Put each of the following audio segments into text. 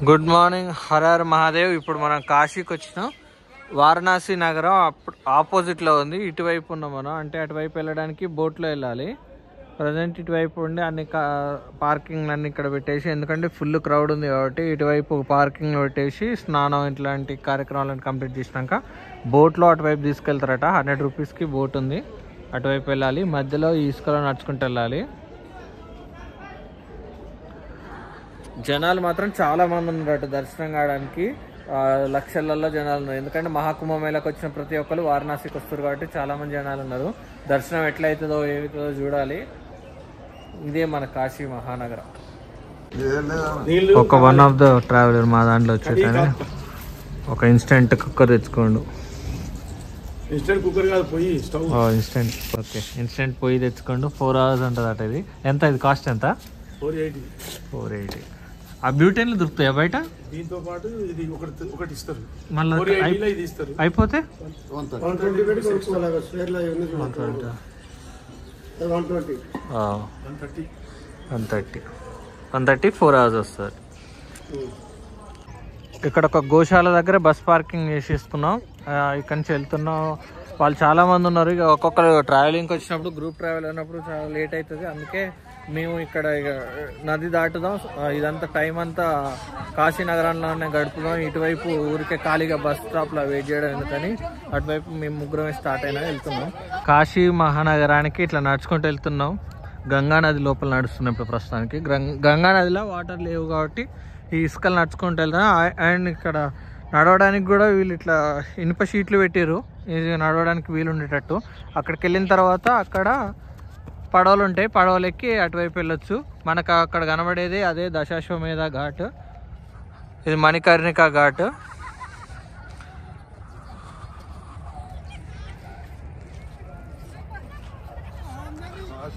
Good morning, హర హర మహాదేవ్. ఇప్పుడు మనం కాశీకి వచ్చినాం. వారణాసి నగరం ఆపోజిట్లో ఉంది. ఇటువైపు ఉన్నాం మనం, అంటే అటువైపు వెళ్ళడానికి బోట్లో వెళ్ళాలి. ప్రజెంట్ ఇటువైపు ఉండి అన్ని పార్కింగ్లు అన్ని ఇక్కడ పెట్టేసి, ఎందుకంటే ఫుల్ క్రౌడ్ ఉంది కాబట్టి ఇటువైపు పార్కింగ్లో పెట్టేసి స్నానం ఇట్లాంటి కార్యక్రమాలను కంప్లీట్ చేసినాక బోట్లో అటువైపు తీసుకెళ్తారట. 100 రూపీస్కి బోట్ ఉంది, అటువైపు వెళ్ళాలి. మధ్యలో ఇసుకలో నడుచుకుంటూ వెళ్ళాలి. జనాలు మాత్రం చాలా మంది ఉన్నారట దర్శనం కావడానికి. లక్షలలో జనాలు ఉన్నారు, ఎందుకంటే మహాకుంభమేళకు వచ్చిన ప్రతి ఒక్కరు వారణాసికి వస్తారు కాబట్టి చాలా మంది జనాలు ఉన్నారు. దర్శనం ఎట్లయితుందో ఏమవుతుందో చూడాలి. ఇదే మన కాశీ మహానగరం. ఒక వన్ ఆఫ్ ద ట్రావెలర్ మా దాంట్లో వచ్చేసాను. ఒక ఇన్స్టెంట్ కుక్కర్ తెచ్చుకోండు. ఇన్స్టెంట్ కుక్కర్ కాదు, పొయ్యి, స్టవ్. ఇన్స్టెంట్, ఓకే, ఇన్స్టెంట్ పొయ్యి తెచ్చుకోండు. 4 hours ఉంటుంది అట. ఇది ఎంత? ఇది కాస్ట్ ఎంత? 480. ఆ బ్యూటైన్లు దొరుకుతాయా బయట? దీంతో పాటు ఇది ఒకటి ఇస్తారు, మళ్ళీ అయిపోతే 130 4 hours వస్తుంది. ఇక్కడ ఒక గోశాల దగ్గర బస్ పార్కింగ్ చేసేసుకున్నాం. ఇక్కడ నుంచి వెళ్తున్నాం. వాళ్ళు చాలా మంది ఉన్నారు. ఇక ఒక్కొక్కరు ట్రావెలింగ్కి వచ్చినప్పుడు, గ్రూప్ ట్రావెల్ అయినప్పుడు చాలా లేట్ అవుతుంది. అందుకే మేము ఇక్కడ ఇక నది దాటుదాం, ఇదంతా టైం అంతా కాశీనగరంలోనే గడుపుదాం. ఇటువైపు ఊరికే ఖాళీగా బస్ స్టాప్లో వెయిట్ చేయడం ఎందుకని అటువైపు మేము ముగ్గురమే స్టార్ట్ అయినా వెళ్తున్నాం. కాశీ మహానగరానికి ఇట్లా నడుచుకుంటూ వెళ్తున్నాం. గంగా నది లోపల నడుస్తున్నాం ఇప్పుడు ప్రస్తుతానికి. గంగా నదిలో వాటర్ లేవు కాబట్టి ఈ ఇసుకలు నడుచుకుంటూ వెళ్తాం. అండ్ ఇక్కడ నడవడానికి కూడా వీళ్ళు ఇట్లా ఇనుప షీట్లు పెట్టారు, ఇది నడవడానికి వీలు ఉండేటట్టు. అక్కడికి వెళ్ళిన తర్వాత అక్కడ పడవలు ఉంటాయి, పడవలు ఎక్కి అటువైపు వెళ్ళొచ్చు. మనకు అక్కడ కనబడేది అదే దశాశ్వమేధ ఘాట్, ఇది మణికర్ణిక ఘాట్.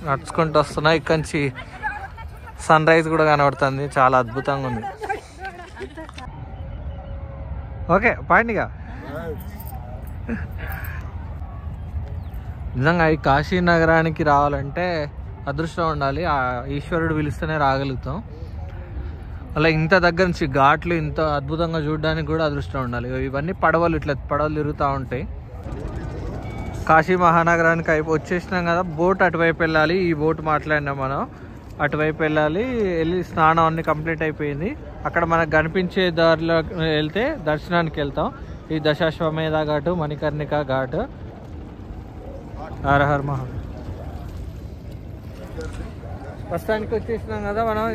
నడుచుకుంటూ వస్తున్నా. ఇక్కడి నుంచి సన్ రైజ్ కూడా కనబడుతుంది, చాలా అద్భుతంగా ఉంది. ఓకే, పాయింట్గా నిజంగా ఈ కాశీ నగరానికి రావాలంటే అదృష్టం ఉండాలి. ఆ ఈశ్వరుడు పిలిస్తేనే రాగలుగుతాం. అలా ఇంత దగ్గర నుంచి ఘాట్లు ఇంత అద్భుతంగా చూడడానికి కూడా అదృష్టం ఉండాలి. ఇవన్నీ పడవలు, ఇట్లా పడవలు తిరుగుతూ ఉంటాయి. కాశీ మహానగరానికి వచ్చేసినాం కదా, బోట్ అటువైపు వెళ్ళాలి. ఈ బోట్ మాట్లాడినాం మనం, అటువైపు వెళ్ళాలి. వెళ్ళి స్నానం అన్ని కంప్లీట్ అయిపోయింది. అక్కడ మనకు కనిపించే దారిలో వెళ్తే దర్శనానికి వెళ్తాం. ఈ దశాశ్వమేధ ఘాటు, మణికర్ణిక ఘాట్. హర హర మహా. ప్రస్తుతానికి వచ్చేసినాం కదా మనం.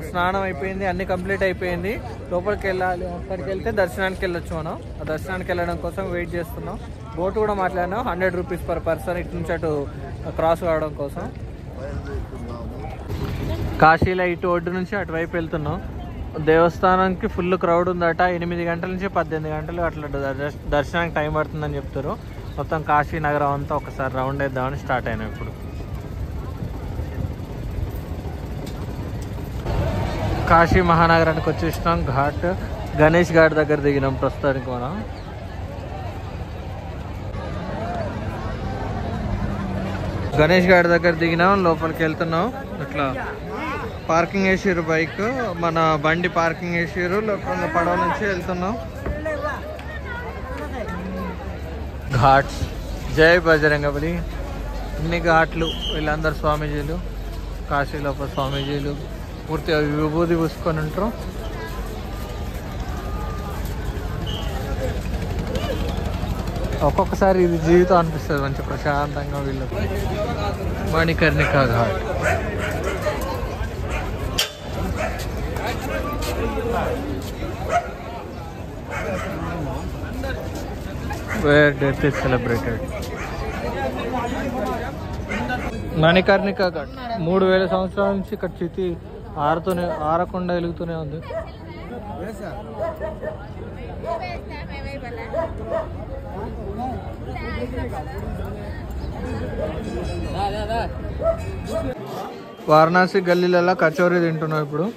స్నానం అయిపోయింది, అన్ని కంప్లీట్ అయిపోయింది. లోపలికి వెళ్ళాలి. అక్కడికి వెళ్తే దర్శనానికి వెళ్ళొచ్చు మనం. ఆ దర్శనానికి వెళ్ళడం కోసం వెయిట్ చేస్తున్నాం. బోట్ కూడా మాట్లాడినాం, 100 రూపీస్ పర్ పర్సన్ ఇటు నుంచి అటు క్రాస్ కావడం కోసం. కాశీలో ఇటు ఒడ్డు నుంచి అటువైపు వెళ్తున్నాం. దేవస్థానానికి ఫుల్ క్రౌడ్ ఉందట. 8 గంటల నుంచి 18 గంటలు అట్లా దర్శనానికి టైం పడుతుందని చెప్తారు. మొత్తం కాశీ నగరం అంతా ఒకసారి రౌండ్ వేద్దామని స్టార్ట్ అయినా. ఇప్పుడు కాశీ మహానగరానికి వచ్చేసినాం. ఘాట్, గణేష్ ఘాట్ దగ్గర దిగినాం ప్రస్తుతానికి మనం. గణేష్ ఘాట్ దగ్గర దిగినాం, లోపలికి వెళ్తున్నాం. ఇట్లా పార్కింగ్ వేసారు బైక్, మన బండి పార్కింగ్ వేసారు. లోపల పడవ నుంచి వెళ్తున్నాం. ఘాట్స్, జై బజరంగబలి. ఇన్ని ఘాట్లు. వీళ్ళందరూ స్వామీజీలు, కాశీ లోపల స్వామీజీలు పూర్తిగా విభూతి పూసుకొని ఉంటారు. ఒక్కొక్కసారి ఇది జీవితం అనిపిస్తుంది మంచి ప్రశాంతంగా వీళ్ళకి. Manikarnika ghat. where death is celebrated. Manikarnika ghat 3000 సంవత్సరాల నుంచి ఇక్కడ చితి ఆరకుండా వెలుగుతూనే ఉంది. వారణాసి గల్లీలలో కచోరీ తింటున్నాం ఇప్పుడు.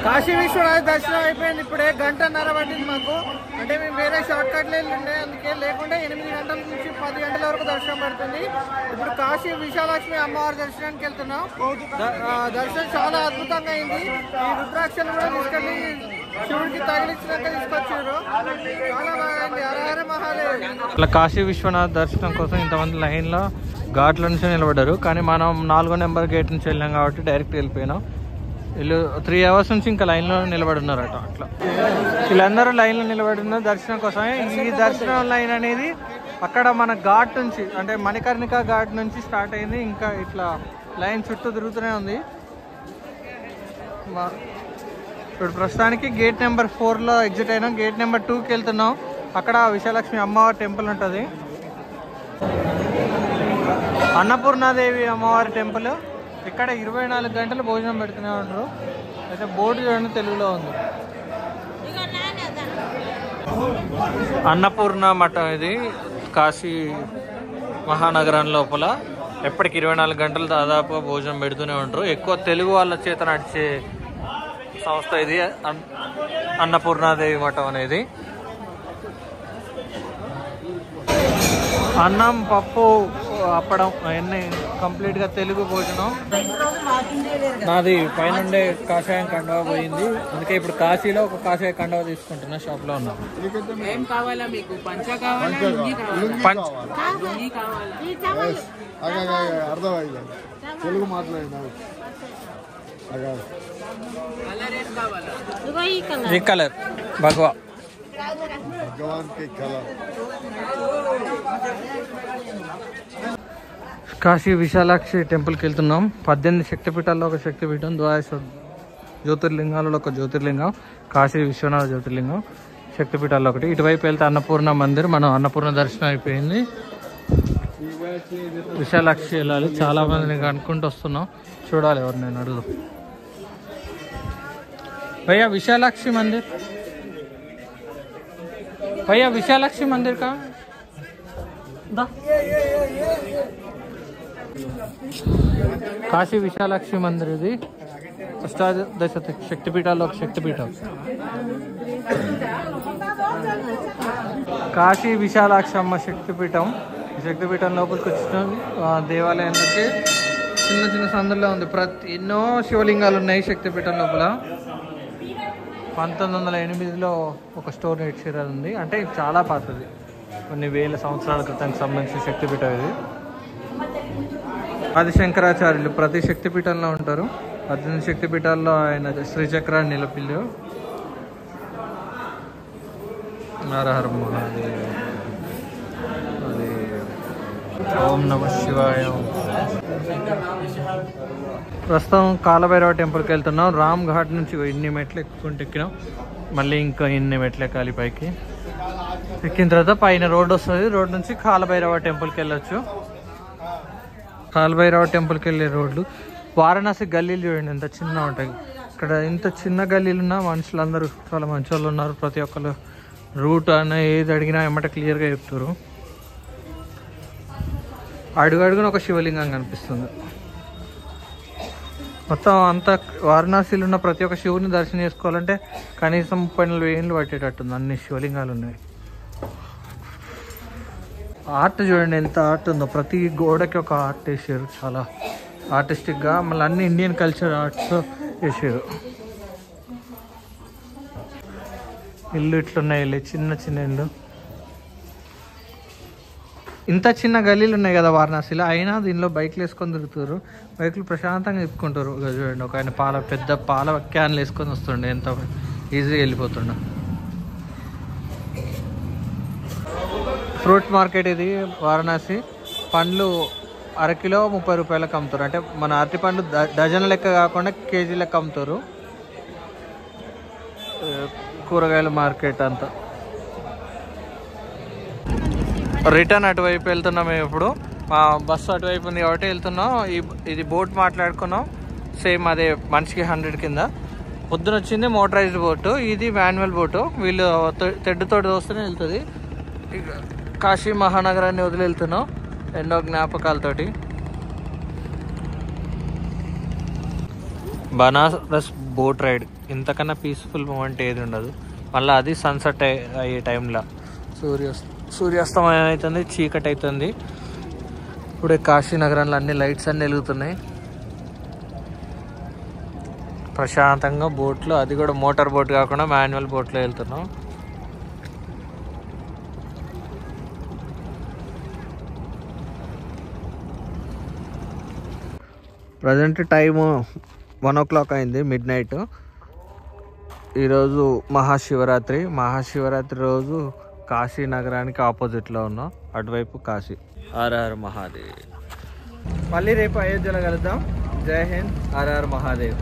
కాశీ విశ్వనాథ దర్శనం అయిపోయింది. ఇప్పుడే 1.5 గంట పట్టింది మాకు. అంటే మేము వేరే షార్ట్ కట్లు వెళ్ళిండే, అందుకే లేకుంటే 8 గంటల నుంచి 10 గంటల వరకు దర్శనం పడుతుంది. ఇప్పుడు కాశీ విశాలక్ష్మి అమ్మవారి దర్శనానికి వెళ్తున్నాం. దర్శనం చాలా అద్భుతంగా అయింది. ఈ రుద్రాక్షలు కూడా తీసుకెళ్ళి శివుడికి తగిలించినాక తీసుకొచ్చారు. చాలా బాగా అయింది. హర మహాదేవ్. అట్లా కాశీ విశ్వనాథ్ దర్శనం కోసం ఇంతమంది లైన్లో ఘాట్ల నుంచి నిలబడ్డారు. కానీ మనం 4వ నెంబర్ గేట్ నుంచి వెళ్ళాం కాబట్టి డైరెక్ట్ వెళ్ళిపోయినాం. వీళ్ళు 3 అవర్స్ నుంచి ఇంకా లైన్లో నిలబడి ఉన్నారట. అట్లా వీళ్ళందరూ లైన్లో నిలబడి ఉన్నారు దర్శనం కోసమే. ఈ దర్శనం లైన్ అనేది అక్కడ మన ఘాట్ నుంచి, అంటే మణికర్ణిక ఘాట్ నుంచి స్టార్ట్ అయింది. ఇంకా ఇట్లా లైన్ చుట్టూ తిరుగుతూనే ఉంది. ఇప్పుడు ప్రస్తుతానికి గేట్ నెంబర్ 4లో ఎగ్జిట్ అయినాం. గేట్ నెంబర్ 2కి వెళ్తున్నాం. అక్కడ విశాలక్ష్మి అమ్మవారి టెంపుల్ ఉంటుంది. అన్నపూర్ణాదేవి అమ్మవారి టెంపుల్. ఇక్కడ 24 గంటలు భోజనం పెడుతూనే ఉంటారు. అయితే బోర్డు చూడండి, తెలుగులో ఉంది. అన్నపూర్ణ మఠం ఇది కాశీ మహానగరం లోపల. ఎప్పటికి 24 గంటలు దాదాపుగా భోజనం పెడుతూనే ఉంటారు. ఎక్కువ తెలుగు వాళ్ళ చేత నడిచే సంస్థ ఇది అన్నపూర్ణాదేవి మఠం అనేది. అన్నం, పప్పు, అప్పడం అవన్నీ కంప్లీట్గా తెలుగు భోజనం. నాది పైనుండే కాషాయం కండవ పోయింది, అందుకే ఇప్పుడు కాశీలో ఒక కాషాయ కండవ తీసుకుంటున్నా. షాప్లో ఉన్నాం. తెలుగు మాట్లాడినా ఈ కలర్ భగవా భగవాన్ కి కలర్. కాశీ విశాలాక్షి టెంపుల్కి వెళ్తున్నాం. 18 శక్తిపీఠాల్లో ఒక శక్తిపీఠం, 12 జ్యోతిర్లింగాలలో ఒక జ్యోతిర్లింగం, కాశీ విశ్వనాథ జ్యోతిర్లింగం శక్తిపీఠాల్లో ఒకటి. ఇటువైపు వెళ్తే అన్నపూర్ణ మందిర్. మనం అన్నపూర్ణ దర్శనం అయిపోయింది. విశాలాక్షి వెళ్ళాలి. చాలా మందిని అనుకుంటూ వస్తున్నాం. చూడాలి ఎవరు, నేను అడుగు. भैया विशालाक्षी मंदिर, भैया विशालाक्षी मंदिर का కాశీ విశాలాక్షి మందిర్. ఇది అష్టాదశ శక్తిపీఠాల్లో ఒక శక్తిపీఠం. కాశీ విశాలాక్షి అమ్మ శక్తిపీఠం. ఈ శక్తిపీఠం లోపలికి వచ్చిన దేవాలయానికి చిన్న చిన్న సందుల్లో ఉంది. ఎన్నో శివలింగాలు ఉన్నాయి శక్తిపీఠం లోపల. 1908లో ఒక స్టోర్ నేర్చేది ఉంది. అంటే ఇది చాలా పాతది, కొన్ని వేల సంవత్సరాల క్రితానికి సంబంధించిన శక్తిపీఠం ఇది. ఆదిశంకరాచార్యులు ప్రతి శక్తిపీఠంలో ఉంటారు. 18 శక్తిపీఠాల్లో ఆయన శ్రీచక్రాన్ని నిలపిల్లు. హర మహాదేవ్. ఓం నమః శివాయ. ప్రస్తుతం కాలభైరవ టెంపుల్కి వెళ్తున్నాం. రామ్ ఘాట్ నుంచి ఇన్ని మెట్లు ఎక్కుంటూ ఎక్కినాం. మళ్ళీ ఇంకా ఇన్ని మెట్లు ఎక్కాలి పైకి. ఎక్కిన తర్వాత పైన రోడ్ వస్తుంది. రోడ్ నుంచి కాలభైరవ టెంపుల్కి వెళ్ళొచ్చు. కాలభైరవ టెంపుల్కి వెళ్ళే రోడ్లు. వారణాసి గల్లీలు చూడండి ఎంత చిన్న ఉంటాయి. ఇక్కడ ఇంత చిన్న గల్లీలు ఉన్నా మనుషులందరూ చాలా మంచి వాళ్ళు ఉన్నారు. ప్రతి ఒక్కరు రూట్ అన్న ఏది అడిగినా ఏమంటే క్లియర్గా చెప్తారు. అడుగడుగున ఒక శివలింగం కనిపిస్తుంది. మొత్తం అంతా వారణాసిలో ఉన్న ప్రతి ఒక్క శివుని దర్శనం చేసుకోవాలంటే కనీసం 30-40 ఏళ్ళు పట్టేటట్టుంది. అన్ని శివలింగాలు ఉన్నాయి. ఆర్ట్ చూడండి ఎంత ఆర్ట్ ఉందో. ప్రతి గోడకి ఒక ఆర్ట్ వేసారు, చాలా ఆర్టిస్టిక్గా. మళ్ళీ అన్ని ఇండియన్ కల్చర్ ఆర్ట్స్ వేసారు. ఇల్లు ఇట్లున్నాయి, ఇల్లు చిన్న చిన్న ఇల్లు. ఇంత చిన్న గల్లీలు ఉన్నాయి కదా వారణాసిలో, అయినా దీనిలో బైక్లు వేసుకొని తిరుగుతారు. బైక్లు ప్రశాంతంగా తిప్పుకుంటారు. చూడండి, ఒక ఆయన పెద్ద పాల క్యాన్లు వేసుకొని వస్తుండే, ఎంత ఈజీగా వెళ్ళిపోతుండ. ఫ్రూట్ మార్కెట్ ఇది వారణాసి. పండ్లు అరకిలో 30 రూపాయలకు అమ్ముతారు. అంటే మన అరటి పండ్లు డజన్ లెక్క కాకుండా కేజీ లెక్క అమ్ముతారు. కూరగాయల మార్కెట్ అంతా. రిటర్న్ అటువైపు వెళ్తున్నాం మేము. ఇప్పుడు మా బస్సు అటువైపు ఉంది కాబట్టి వెళ్తున్నాం. ఇది బోట్ మాట్లాడుకున్నాం. సేమ్ అదే మనిషికి 100 కింద. పొద్దున వచ్చింది మోటరైజ్డ్ బోటు, ఇది మాన్యువల్ బోటు. వీళ్ళు తెడ్డుతోటి వస్తూనే వెళ్తుంది. కాశీ మహానగరాన్ని వదిలి వెళ్తున్నాం ఎన్నో జ్ఞాపకాలతోటి. Banaras boat ride. ఇంతకన్నా పీస్ఫుల్ మూమెంట్ ఏది ఉండదు. మళ్ళీ అది సన్సెట్ అయ్యే టైంలో సూర్యాస్తమయం అవుతుంది, చీకటి అవుతుంది. ఇప్పుడే కాశీ నగరంలో అన్ని లైట్స్ అన్నీ వెలుగుతున్నాయి. ప్రశాంతంగా బోట్లో, అది కూడా మోటార్ బోట్ కాకుండా మాన్యువల్ బోట్లో వెళ్తున్నాం. ప్రజెంట్ టైము 1 o'clock అయింది, మిడ్ నైట్. ఈరోజు మహాశివరాత్రి రోజు కాశీ నగరానికి ఆపోజిట్లో ఉన్నాం, అటువైపు కాశీ. హర హర మహాదేవ్. మళ్ళీ రేపు అయోధ్యలో కలుద్దాం. జై హింద్. హర హర మహాదేవ్.